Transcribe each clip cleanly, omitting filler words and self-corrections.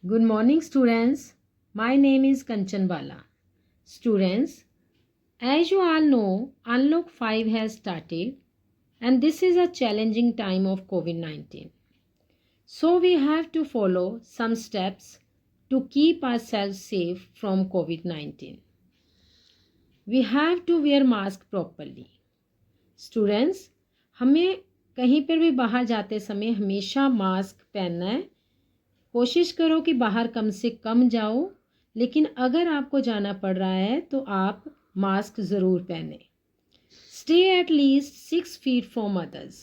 Good morning, students. My name is Kanchan Bala. Students, as you all know, Unlock 5 has started and this is a challenging time of COVID-19. So we have to follow some steps to keep ourselves safe from COVID-19. We have to wear mask properly. Students, हमें कहीं पर भी बाहर जाते समय हमेशा mask पहनना है. कोशिश करो कि बाहर कम से कम जाओ, लेकिन अगर आपको जाना पड़ रहा है तो आप मास्क ज़रूर पहने. Stay at least 6 feet from others.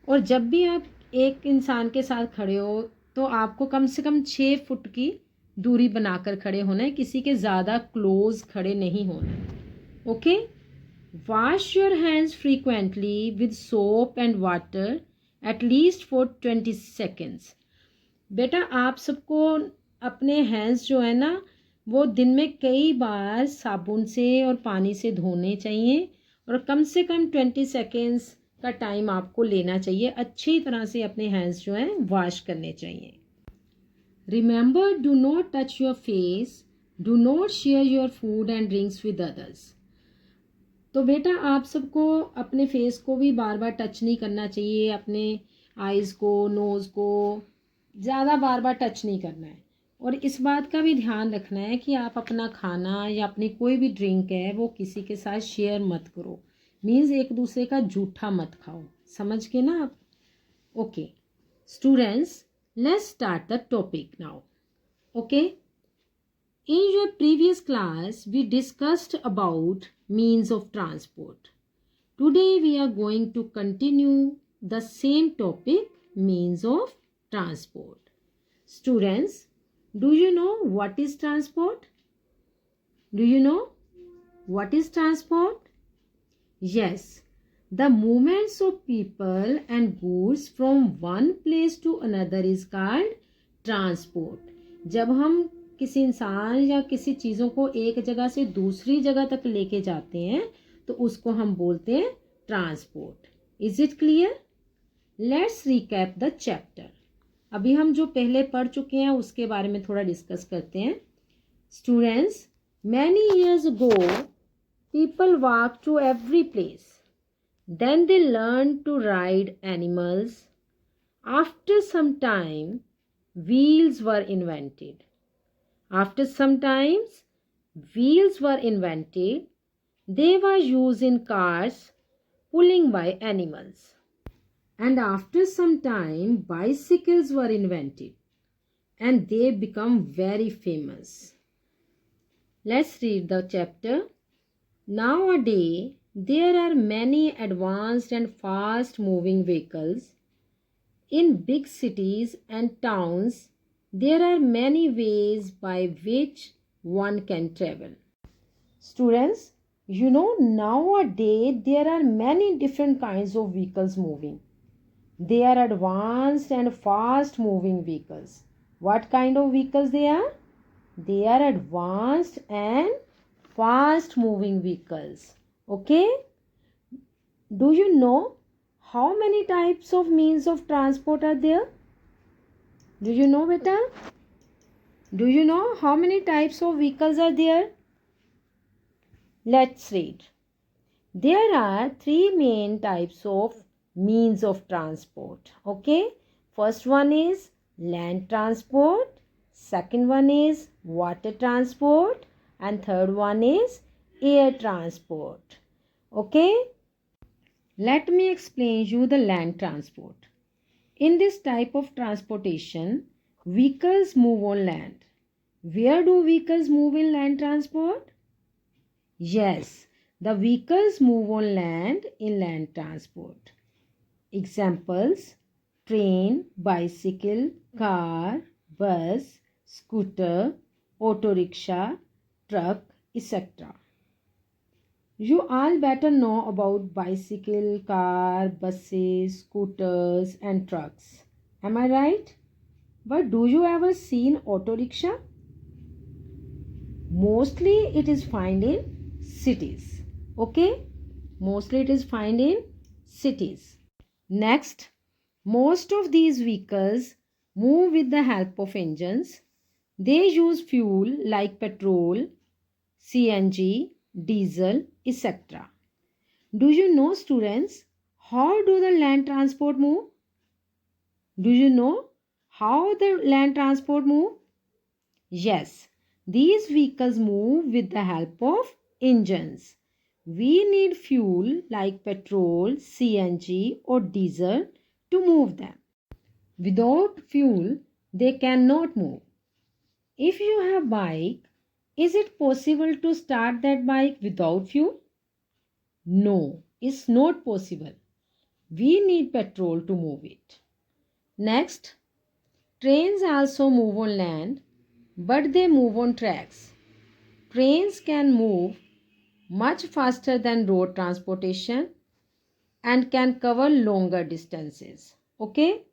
और जब भी आप एक इंसान के साथ खड़े हो तो आपको कम से कम 6 फुट की दूरी बनाकर खड़े होना है. किसी के ज़्यादा क्लोज खड़े नहीं होना है. Okay. Wash your hands frequently with soap and water at least for 20 seconds. बेटा आप सबको अपने हैंड्स जो है ना वो दिन में कई बार साबुन से और पानी से धोने चाहिए और कम से कम 20 सेकेंड्स का टाइम आपको लेना चाहिए. अच्छी तरह से अपने हैंड्स जो हैं वॉश करने चाहिए. Remember, do not touch your face, do not share your food and drinks with others. तो बेटा आप सबको अपने फेस को भी बार बार टच नहीं करना चाहिए. अपने आइज़ को, नोज़ को ज़्यादा बार बार टच नहीं करना है. और इस बात का भी ध्यान रखना है कि आप अपना खाना या अपनी कोई भी ड्रिंक है वो किसी के साथ शेयर मत करो. मीन्स एक दूसरे का जूठा मत खाओ. समझ के ना आप. Okay students, let's start the topic now. Okay. In your previous class, we discussed about means of transport. Today we are going to continue the same topic, means of transport. Students, do you know what is transport? Do you know what is transport? Yes, the movements of people and goods from one place to another is called transport. जब हम किसी इंसान या किसी चीज़ों को एक जगह से दूसरी जगह तक लेके जाते हैं तो उसको हम बोलते हैं transport. Is it clear? Let's recap the chapter. अभी हम जो पहले पढ़ चुके हैं उसके बारे में थोड़ा डिस्कस करते हैं. Students, many years ago people walk to every place. Then they learn to ride animals. After some time wheels were invented. After some times, wheels were invented. They were used in cars pulling by animals. And after some time, bicycles were invented and they become very famous. Let's read the chapter. Nowadays, there are many advanced and fast moving vehicles. In big cities and towns, there are many ways by which one can travel. Students, you know nowadays there are many different kinds of vehicles moving. They are advanced and fast moving vehicles. What kind of vehicles they are? They are advanced and fast moving vehicles. Okay? Do you know how many types of means of transport are there? Do you know, beta? Do you know how many types of vehicles are there? Let's read. There are 3 main types of means of transport. Okay. First one is land transport. Second one is water transport. And third one is air transport. Okay. Let me explain you the land transport. In this type of transportation, vehicles move on land. Where do vehicles move in land transport? Yes, the vehicles move on land in land transport. Examples: train, bicycle, car, bus, scooter, auto rickshaw, truck, etc. You all better know about bicycle, car, buses, scooters and trucks. Am I right? But do you ever seen auto rickshaw? Mostly it is found in cities. Okay? Mostly it is found in cities. Next, most of these vehicles move with the help of engines. They use fuel like petrol, CNG, diesel, etc. Do you know, students, how do the land transport move? Do you know how the land transport move? Yes, these vehicles move with the help of engines. We need fuel like petrol, CNG or diesel to move them. Without fuel, they cannot move. If you have bike, is it possible to start that bike without fuel? No, it's not possible. We need petrol to move it. Next, trains also move on land, but they move on tracks. Trains can move much faster than road transportation and can cover longer distances. Okay,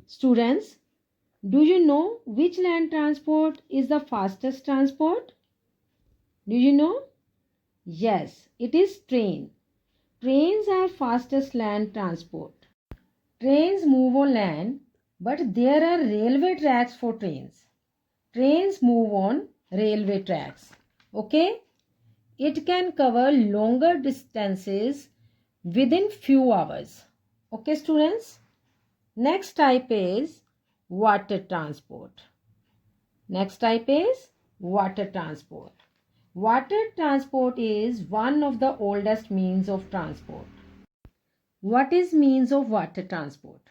students, do you know which land transport is the fastest transport? Do you know? Yes, it is train. Trains are fastest land transport. Trains move on land, but there are railway tracks for trains. Trains move on railway tracks. Okay? It can cover longer distances within few hours. Okay, students? Next type is water transport. Next type is water transport. Water transport is one of the oldest means of transport. What is means of water transport?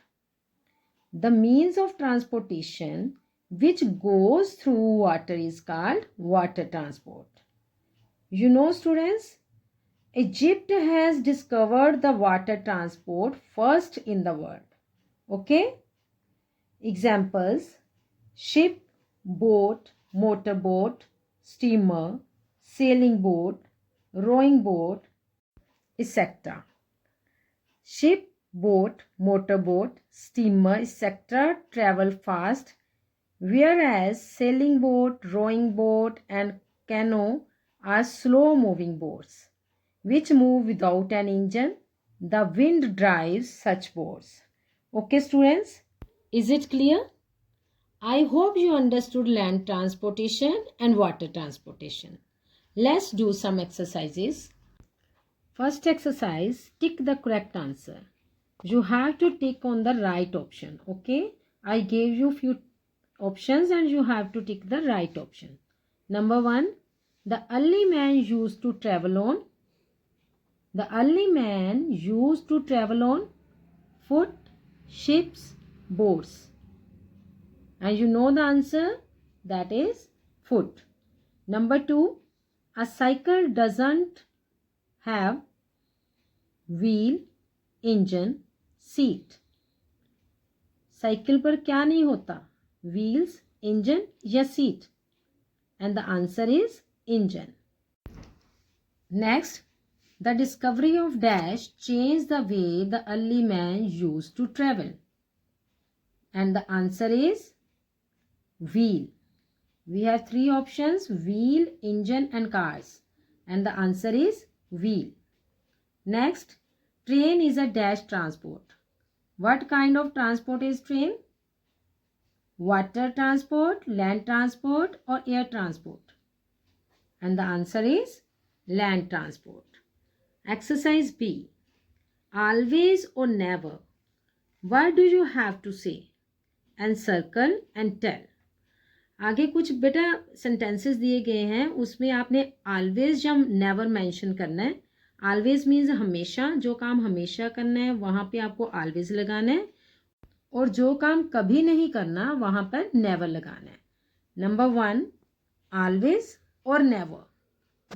The means of transportation which goes through water is called water transport. You know, students, Egypt has discovered the water transport first in the world. Okay? Examples: ship, boat, motorboat, steamer, sailing boat, rowing boat, etc. Ship, boat, motorboat, steamer, etc. travel fast, whereas sailing boat, rowing boat, and canoe are slow moving boats which move without an engine. The wind drives such boats. Okay, students, is it clear? I hope you understood land transportation and water transportation. Let's do some exercises. First exercise, tick the correct answer. You have to tick on the right option. Okay, I gave you few options and you have to tick the right option. Number 1, the early man used to travel on. The early man used to travel on foot, ships, boats. And you know the answer, that is foot. Number 2, a cycle doesn't have wheel, engine, seat. Cycle पर क्या नहीं होता? Wheels, engine या seat? And the answer is engine. Next, the discovery of dash change the way the early man use to travel. And the answer is wheel. We have 3 options: wheel, engine and cars. And the answer is wheel. Next, train is a dash transport. What kind of transport is train? Water transport, land transport or air transport? And the answer is land transport. Exercise B. Always or never. What do you have to say? And circle and tell. आगे कुछ बेटा sentences दिए गए हैं, उसमें आपने always या never mention करना है. ऑलवेज मीन्स हमेशा, जो काम हमेशा करना है वहाँ पे आपको ऑलवेज लगाना है, और जो काम कभी नहीं करना वहाँ पर नेवर लगाना है. नंबर 1, ऑलवेज और नेवर.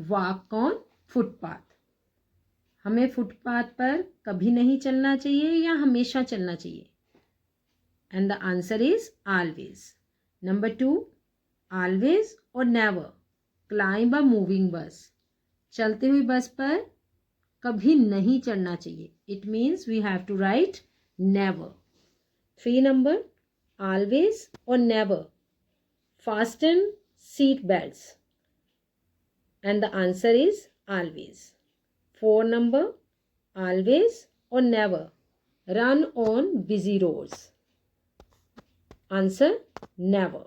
Walk on footpath. हमें फुटपाथ पर कभी नहीं चलना चाहिए या हमेशा चलना चाहिए? And the answer is always. Number 2, always or never climb a moving bus. चलते हुई बस पर कभी नहीं चढ़ना चाहिए. It means we have to write never. 3 number, always or never fasten seat belts. And the answer is always. 4 number, always or never run on busy roads. Answer, never.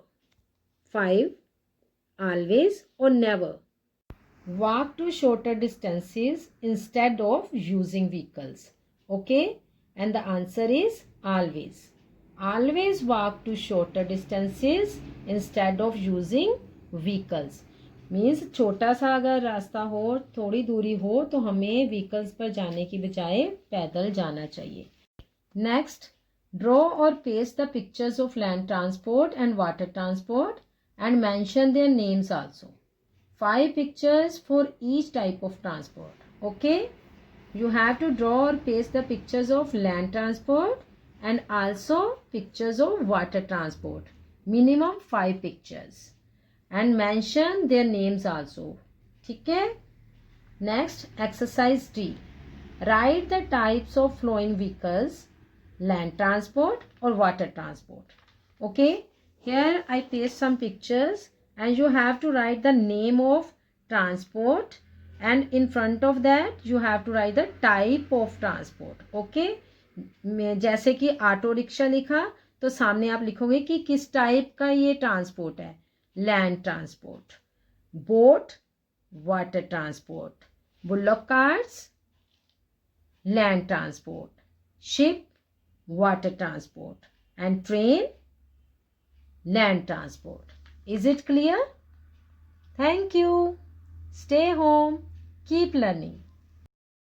5. Always or never. Walk to shorter distances instead of using vehicles. Okay? And the answer is always. Always walk to shorter distances instead of using vehicles. Means छोटा सा अगर रास्ता हो, थोड़ी दूरी हो, तो हमें व्हीकल्स पर जाने की बजाय पैदल जाना चाहिए. नेक्स्ट, ड्रॉ और paste the pictures of land transport and water transport and mention their names also. 5 pictures for each type of transport. Okay, you have to draw or paste the pictures of land transport and also pictures of water transport. Minimum 5 pictures and mention their names also. ठीक है. Next, exercise D. Write the types of flowing vehicles, land transport or water transport. Okay. Here I paste some pictures and you have to write the name of transport and in front of that you have to write the type of transport. Okay. जैसे कि auto rickshaw लिखा तो सामने आप लिखोगे कि किस type का ये ट्रांसपोर्ट है. Land transport, boat water transport, bullock carts land transport, ship water transport and train land transport. Is it clear? Thank you. Stay home. Keep learning.